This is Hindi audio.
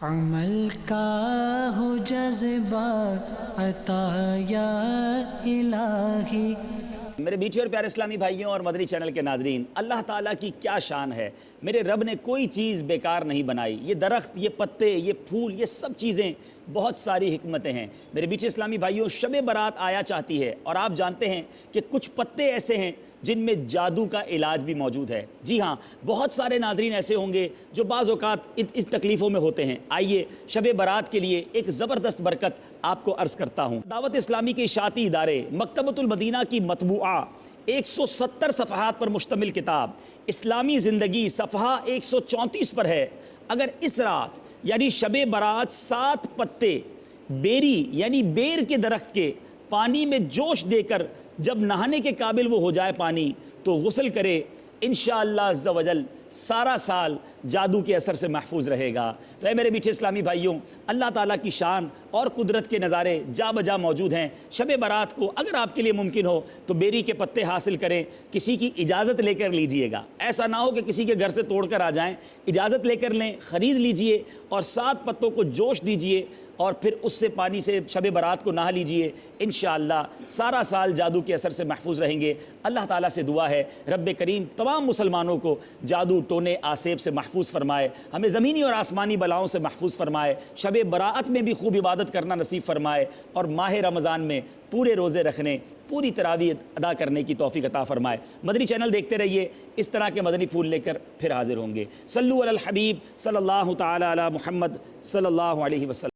अमल का हो जज़्बा अता या इलाही। मेरे मीठे और प्यारे इस्लामी भाइयों और मदनी चैनल के नाजरीन, अल्लाह ताला की क्या शान है। मेरे रब ने कोई चीज़ बेकार नहीं बनाई। ये दरख्त, ये पत्ते, ये फूल, ये सब चीज़ें, बहुत सारी हिकमतें हैं। मेरे मीठे इस्लामी भाइयों, शब बारात आया चाहती है और आप जानते हैं कि कुछ पत्ते ऐसे हैं जिनमें जादू का इलाज भी मौजूद है। जी हाँ, बहुत सारे नाजरीन ऐसे होंगे जो बाज़ औक़ात इस तकलीफ़ों में होते हैं। आइए शब बारात के लिए एक ज़बरदस्त बरकत आपको अर्ज़ करता हूँ। दावत इस्लामी के इशाती इदारे मकतबतुल मदीना की मतबूआ 170 सफ़हात पर मुश्तमिल किताब इस्लामी ज़िंदगी सफ़हा 134 पर है। अगर इस रात यानी शब बारात 7 पत्ते बेरी यानी बेर के दरख्त के पानी में जोश देकर जब नहाने के काबिल वो हो जाए पानी, तो गुस्ल करे, इंशाअल्लाह अज़्ज़ व जल सारा साल जादू के असर से महफूज रहेगा। तो मेरे मीठे इस्लामी भाइयों, अल्लाह ताला की शान और कुदरत के नज़ारे जा बजा मौजूद हैं। शब बारात को अगर आपके लिए मुमकिन हो तो बेरी के पत्ते हासिल करें, किसी की इजाज़त लेकर लीजिएगा। ऐसा ना हो कि किसी के घर से तोड़ कर आ जाएँ, इजाज़त लेकर लें, ख़रीद लीजिए और 7 पत्तों को जोश दीजिए और फिर उससे पानी से शब बारात को नहा लीजिए। इंशाअल्लाह सारा साल जादू के असर से महफूज रहेंगे। अल्लाह ताला से दुआ है रब्बे करीम तमाम मुसलमानों को जादू टोने आसेब से महफूज फरमाए, हमें ज़मीनी और आसमानी बलाओं से महफूज फरमाए, शब बारात में भी खूब इबादत करना नसीब फरमाए और माह रमज़ान में पूरे रोज़े रखने, पूरी तरावीह अदा करने की तौफीक अता फरमाए। मदनी चैनल देखते रहिए, इस तरह के मदनी फूल लेकर फिर हाजिर होंगे। सल्लु अलल हबीब सल्लल्लाहु तआला अला मुहम्मद सल्लल्लाहु अलैहि वसल्लम।